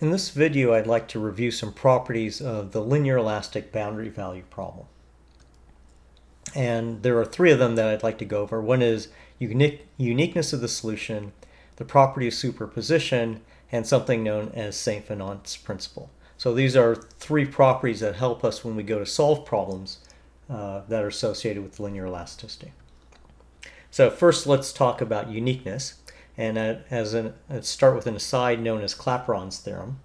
In this video, I'd like to review some properties of the linear elastic boundary value problem. And there are three of them that I'd like to go over. One is uniqueness of the solution, the property of superposition, and something known as St. Venant's principle. So these are three properties that help us when we go to solve problems that are associated with linear elasticity. So first, let's talk about uniqueness. And let's start with an aside known as Clapeyron's theorem.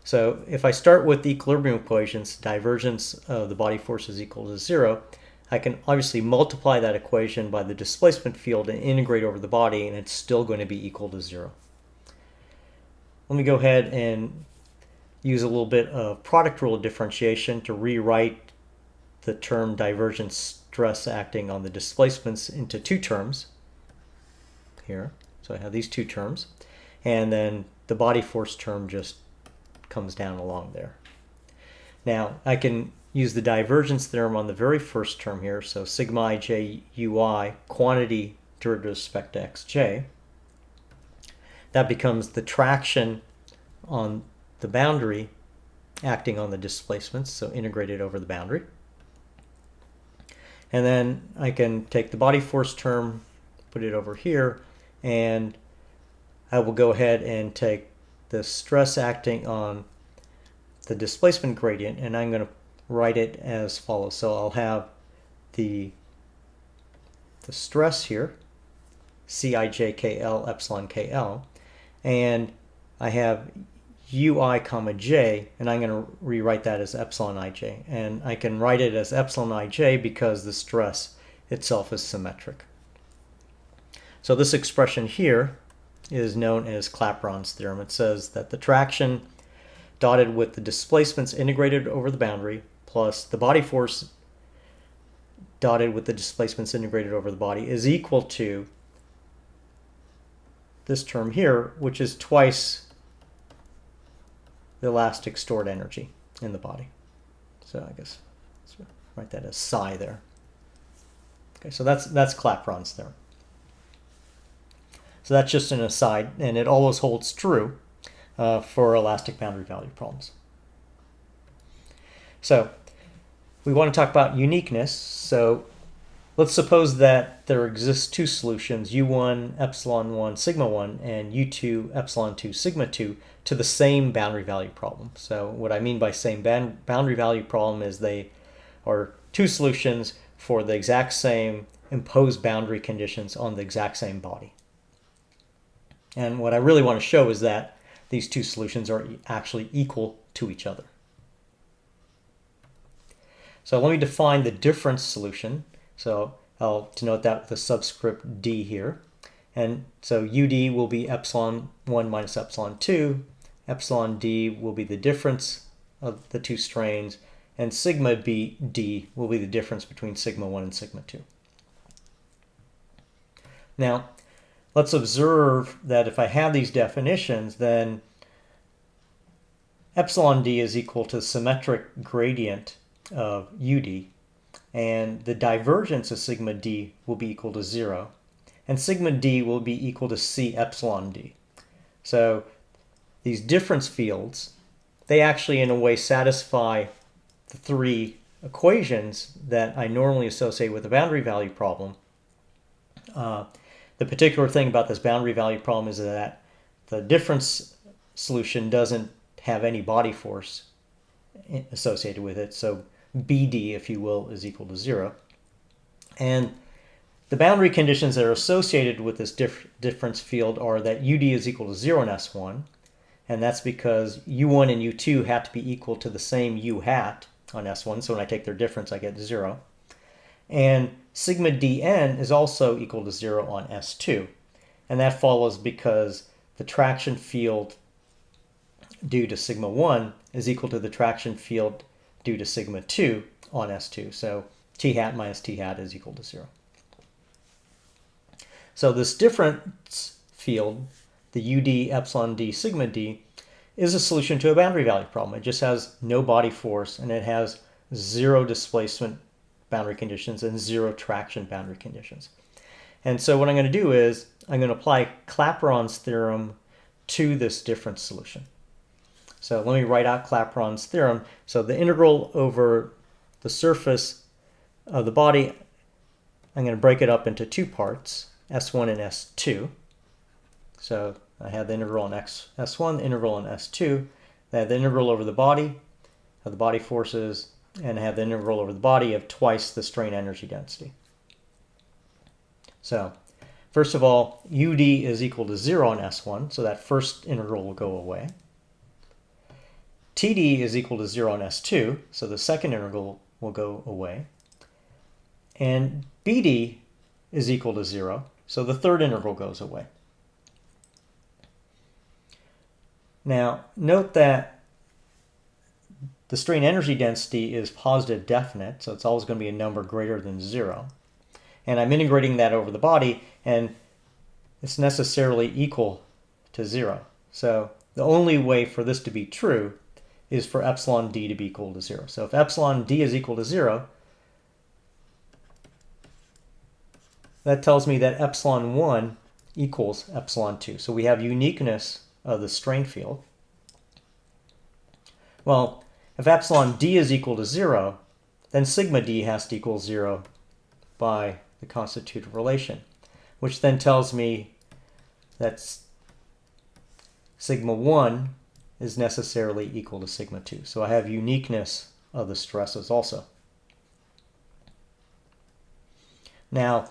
So if I start with the equilibrium equations, divergence of the body force is equal to 0, I can obviously multiply that equation by the displacement field and integrate over the body, and it's still going to be equal to 0. Let me go ahead and use a little bit of product rule of differentiation to rewrite the term divergence stress acting on the displacements into two terms here. So I have these two terms, and then the body force term just comes down along there. Now I can use the divergence theorem on the very first term here, so sigma ij ui, quantity derivative with respect to xj. That becomes the traction on the boundary acting on the displacements, so integrated over the boundary. And then I can take the body force term, put it over here, and I will go ahead and take the stress acting on the displacement gradient, and I'm going to write it as follows. So I'll have the stress here, Cij KL epsilon KL, and I have ui comma j, and I'm going to rewrite that as epsilon ij. And I can write it as epsilon ij because the stress itself is symmetric. So this expression here is known as Clapeyron's theorem. It says that the traction dotted with the displacements integrated over the boundary plus the body force dotted with the displacements integrated over the body is equal to this term here, which is twice the elastic stored energy in the body. So I guess let's write that as psi there. Okay, so that's Clapeyron's theorem. So that's just an aside, and it always holds true for elastic boundary value problems. So we want to talk about uniqueness. So let's suppose that there exists two solutions, u1 epsilon 1 sigma 1 and u2 epsilon 2 sigma 2 to the same boundary value problem. So what I mean by same boundary value problem is they are two solutions for the exact same imposed boundary conditions on the exact same body. And what I really want to show is that these two solutions are actually equal to each other. So let me define the difference solution. So I'll denote that with a subscript d here. And so ud will be epsilon 1 minus epsilon 2. Epsilon d will be the difference of the two strains. And sigma d will be the difference between sigma 1 and sigma 2. Now, let's observe that if I have these definitions, then epsilon d is equal to the symmetric gradient of ud, and the divergence of sigma d will be equal to 0, and sigma d will be equal to c epsilon d. So these difference fields, they actually in a way satisfy the three equations that I normally associate with a boundary value problem. The particular thing about this boundary value problem is that the difference solution doesn't have any body force associated with it. So BD, if you will, is equal to 0. And the boundary conditions that are associated with this difference field are that UD is equal to 0 in S1. And that's because U1 and U2 have to be equal to the same U hat on S1. So when I take their difference, I get 0. And sigma dn is also equal to 0 on S2. And that follows because the traction field due to sigma 1 is equal to the traction field due to sigma 2 on S2. So t hat minus t hat is equal to 0. So this difference field, the UD epsilon d sigma d, is a solution to a boundary value problem. It just has no body force, and it has 0 displacement boundary conditions and 0 traction boundary conditions. And so what I'm going to do is I'm going to apply Clapeyron's theorem to this difference solution. So let me write out Clapeyron's theorem. So the integral over the surface of the body, I'm going to break it up into two parts, S1 and S2. So I have the integral on S1, the integral on S2. I have the integral over the body of the body forces, and I have the integral over the body of twice the strain energy density. So first of all, UD is equal to 0 on S1, so that first integral will go away. TD is equal to 0 on S2, so the second integral will go away. And BD is equal to 0, so the third integral goes away. Now, note that the strain energy density is positive definite, so it's always going to be a number greater than 0. And I'm integrating that over the body, and it's necessarily equal to 0. So the only way for this to be true is for epsilon d to be equal to 0. So if epsilon d is equal to 0, that tells me that epsilon 1 equals epsilon 2. So we have uniqueness of the strain field. Well, if epsilon d is equal to 0, then sigma d has to equal 0 by the constitutive relation, which then tells me that sigma 1 is necessarily equal to sigma 2. So I have uniqueness of the stresses also. Now,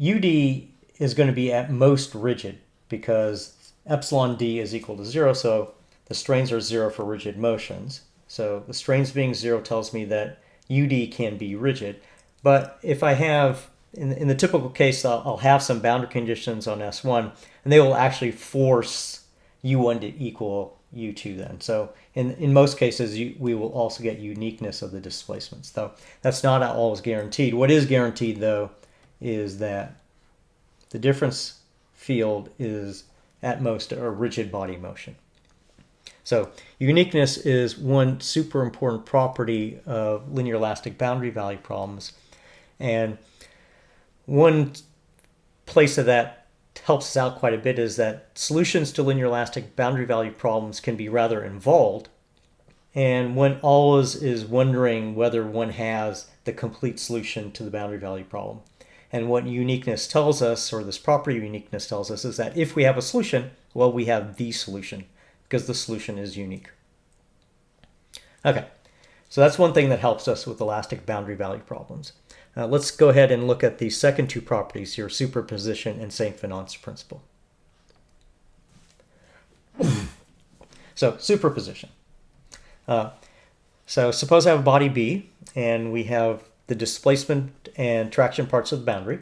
UD is going to be at most rigid because epsilon d is equal to 0, so the strains are 0 for rigid motions. So the strains being 0 tells me that UD can be rigid. But if I have, in the typical case, I'll have some boundary conditions on S1, and they will actually force U1 to equal U2 then. So in most cases, we will also get uniqueness of the displacements, though that's not always guaranteed. What is guaranteed, though, is that the difference field is at most a rigid body motion. So uniqueness is one super important property of linear elastic boundary value problems. And one place that helps us out quite a bit is that solutions to linear elastic boundary value problems can be rather involved. And one always is wondering whether one has the complete solution to the boundary value problem. And what uniqueness tells us, or this property of uniqueness tells us, is that if we have a solution, well, we have the solution because the solution is unique. Okay, so that's one thing that helps us with elastic boundary value problems. Let's go ahead and look at the second two properties here, superposition and St. Venant's principle. So superposition. So suppose I have a body B, and we have the displacement and traction parts of the boundary.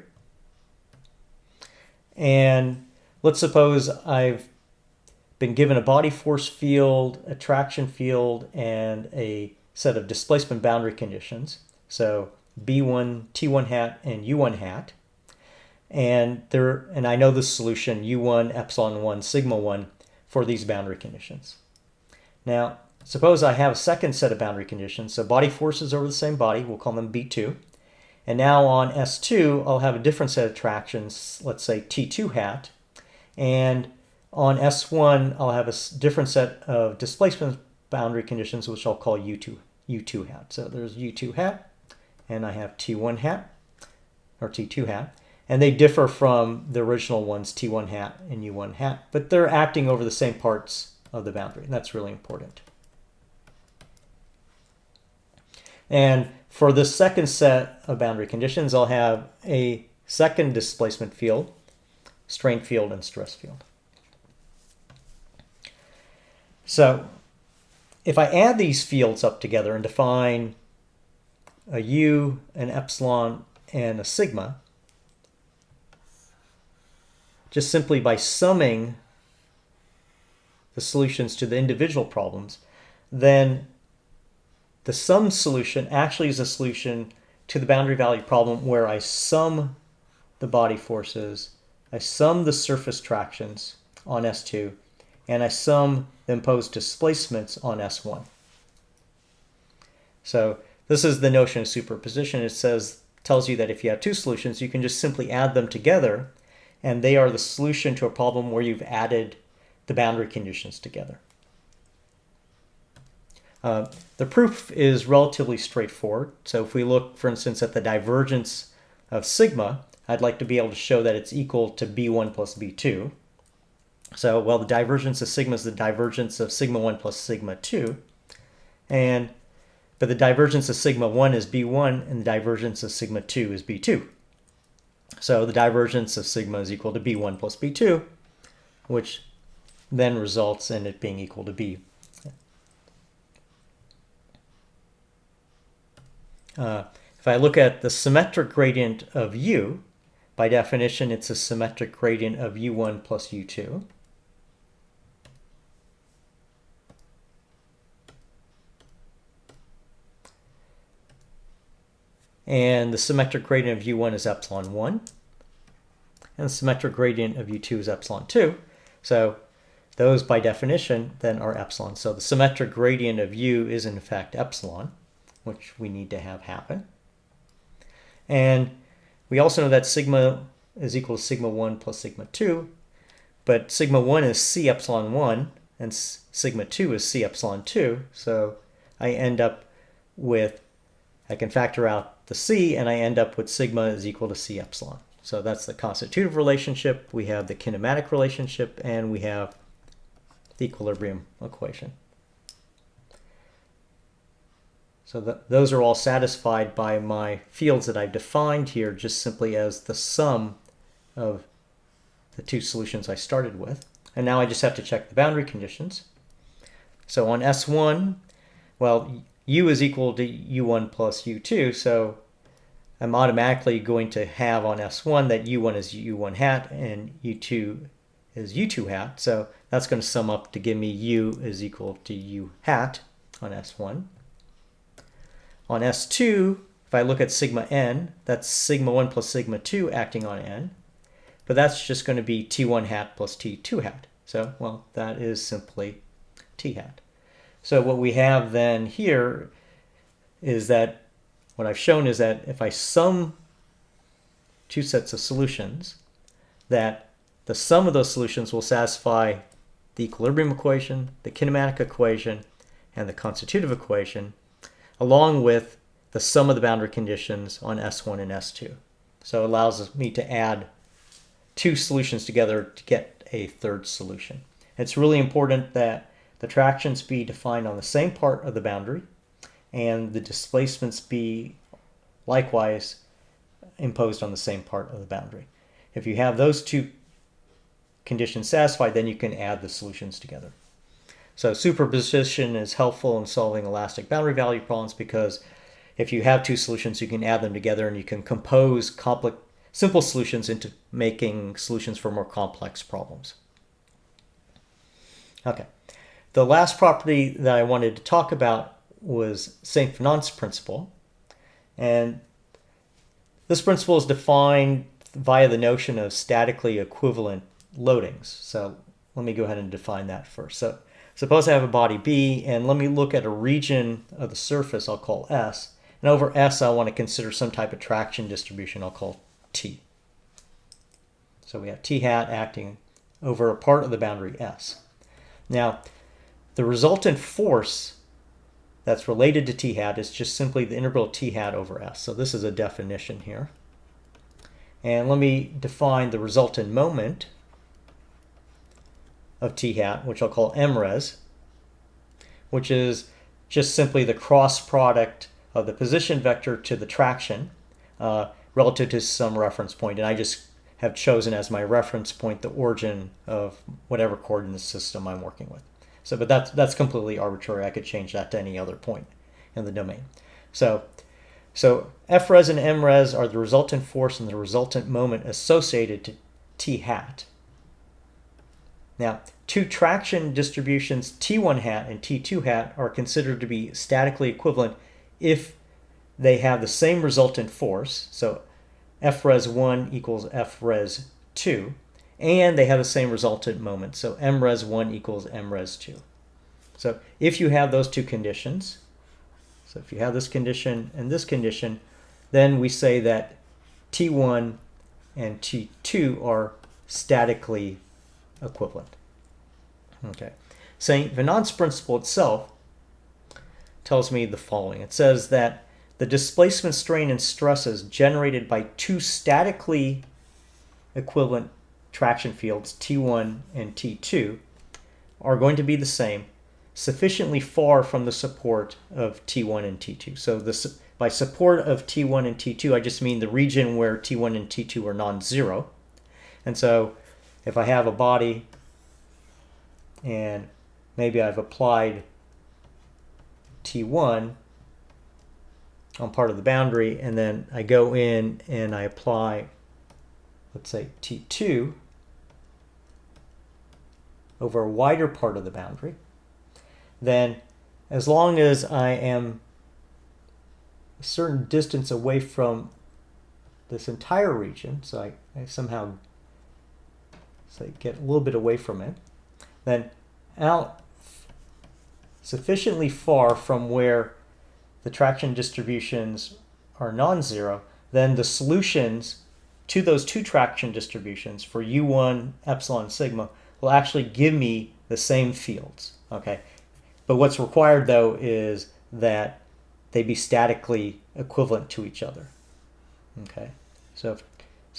And let's suppose I've been given a body force field, a traction field, and a set of displacement boundary conditions. So B1, T1 hat, and U1 hat. And I know the solution, U1, epsilon 1, sigma 1, for these boundary conditions. Now, suppose I have a second set of boundary conditions. So body forces over the same body, we'll call them B2. And now on S2, I'll have a different set of tractions, let's say T2 hat. And on S1, I'll have a different set of displacement boundary conditions, which I'll call U2 hat. So there's U2 hat, and I have T1 hat, or T2 hat. And they differ from the original ones, T1 hat and U1 hat, but they're acting over the same parts of the boundary, and that's really important. And for the second set of boundary conditions, I'll have a second displacement field, strain field, and stress field. So if I add these fields up together and define a U, an epsilon, and a sigma, just simply by summing the solutions to the individual problems, then the sum solution actually is a solution to the boundary value problem where I sum the body forces, I sum the surface tractions on S2, and I sum the imposed displacements on S1. So this is the notion of superposition. It tells you that if you have two solutions, you can just simply add them together, and they are the solution to a problem where you've added the boundary conditions together. The proof is relatively straightforward. So if we look, for instance, at the divergence of sigma, I'd like to be able to show that it's equal to b1 plus b2. So, well, the divergence of sigma is the divergence of sigma 1 plus sigma 2. But the divergence of sigma 1 is b1, and the divergence of sigma 2 is b2. So the divergence of sigma is equal to b1 plus b2, which then results in it being equal to b. If I look at the symmetric gradient of u, by definition, it's a symmetric gradient of u1 plus u2. And the symmetric gradient of u1 is epsilon 1. And the symmetric gradient of u2 is epsilon 2. So those, by definition, then are epsilon. So the symmetric gradient of u is, in fact, epsilon, which we need to have happen. And we also know that sigma is equal to sigma 1 plus sigma 2. But sigma 1 is c epsilon 1, and sigma 2 is c epsilon 2. So I end up with, I can factor out the c, and I end up with sigma is equal to c epsilon. So that's the constitutive relationship. We have the kinematic relationship, and we have the equilibrium equation. So those are all satisfied by my fields that I've defined here just simply as the sum of the two solutions I started with. And now I just have to check the boundary conditions. So on S1, well, u is equal to u1 plus u2, so I'm automatically going to have on S1 that u1 is u1 hat and u2 is u2 hat. So that's going to sum up to give me u is equal to u hat on S1. On S2, if I look at sigma n, that's sigma 1 plus sigma 2 acting on n. But that's just going to be t1 hat plus t2 hat. So, well, that is simply t hat. So what we have then here is that what I've shown is that if I sum two sets of solutions, that the sum of those solutions will satisfy the equilibrium equation, the kinematic equation, and the constitutive equation, along with the sum of the boundary conditions on S1 and S2. So it allows me to add two solutions together to get a third solution. It's really important that the tractions be defined on the same part of the boundary and the displacements be likewise imposed on the same part of the boundary. If you have those two conditions satisfied, then you can add the solutions together. So superposition is helpful in solving elastic boundary value problems because if you have two solutions, you can add them together and you can compose simple solutions into making solutions for more complex problems. Okay. The last property that I wanted to talk about was St. Venant's principle. And this principle is defined via the notion of statically equivalent loadings. So let me go ahead and define that first. So suppose I have a body B, and let me look at a region of the surface I'll call S. And over S, I want to consider some type of traction distribution I'll call T. So we have T hat acting over a part of the boundary S. Now, the resultant force that's related to T hat is just simply the integral of T hat over S. So this is a definition here. And let me define the resultant moment of T hat, which I'll call mres, which is just simply the cross product of the position vector to the traction relative to some reference point. And I just have chosen as my reference point the origin of whatever coordinate system I'm working with. So, but that's completely arbitrary. I could change that to any other point in the domain. So Fres and Mres are the resultant force and the resultant moment associated to T hat. Now, two traction distributions, T1 hat and T2 hat, are considered to be statically equivalent if they have the same resultant force. So Fres1 equals Fres2. And they have the same resultant moment. So Mres1 equals Mres2. So if you have those two conditions, so if you have this condition and this condition, then we say that T1 and T2 are statically equivalent. Okay. St. Venant's principle itself tells me the following. It says that the displacement, strain, and stresses generated by two statically equivalent traction fields, T1 and T2, are going to be the same, sufficiently far from the support of T1 and T2. So by support of T1 and T2, I just mean the region where T1 and T2 are non-zero. And so if I have a body and maybe I've applied T1 on part of the boundary, and then I go in and I apply, let's say, T2 over a wider part of the boundary, then as long as I am a certain distance away from this entire region, so I somehow get a little bit away from it, then out sufficiently far from where the traction distributions are non-zero, then the solutions to those two traction distributions for U1, epsilon, sigma will actually give me the same fields. Okay, but what's required though is that they be statically equivalent to each other. Okay, so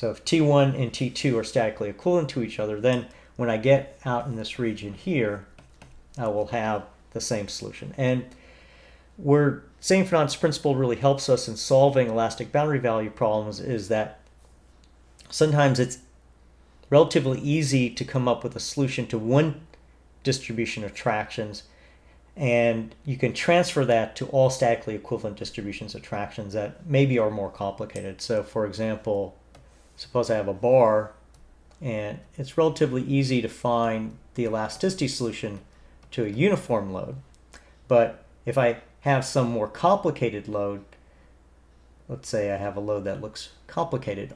if T1 and T2 are statically equivalent to each other, then when I get out in this region here, I will have the same solution. And where St. Venant's principle really helps us in solving elastic boundary value problems is that sometimes it's relatively easy to come up with a solution to one distribution of tractions, and you can transfer that to all statically equivalent distributions of tractions that maybe are more complicated. So for example, suppose I have a bar and it's relatively easy to find the elasticity solution to a uniform load, but if I have some more complicated load, let's say I have a load that looks complicated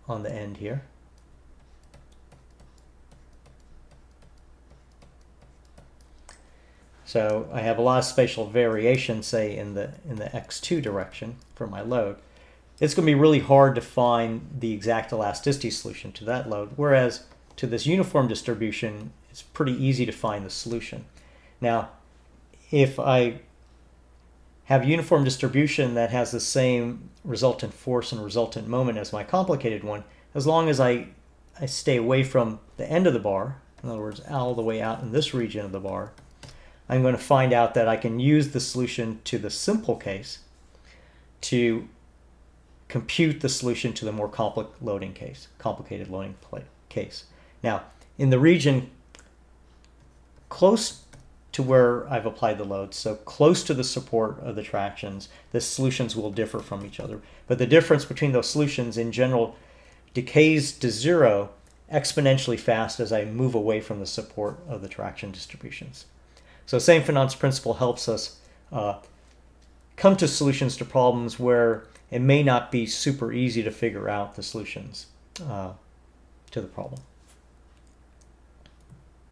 on the end here, so I have a lot of spatial variation, say in the x2 direction for my load. It's going to be really hard to find the exact elasticity solution to that load, whereas to this uniform distribution, it's pretty easy to find the solution. Now, if I have a uniform distribution that has the same resultant force and resultant moment as my complicated one, as long as I stay away from the end of the bar, in other words, all the way out in this region of the bar, I'm going to find out that I can use the solution to the simple case to compute the solution to the more complicated loading case. Now, in the region close to where I've applied the load, so close to the support of the tractions, the solutions will differ from each other. But the difference between those solutions in general decays to zero exponentially fast as I move away from the support of the traction distributions. So St. Venant's principle helps us come to solutions to problems where it may not be super easy to figure out the solutions to the problem.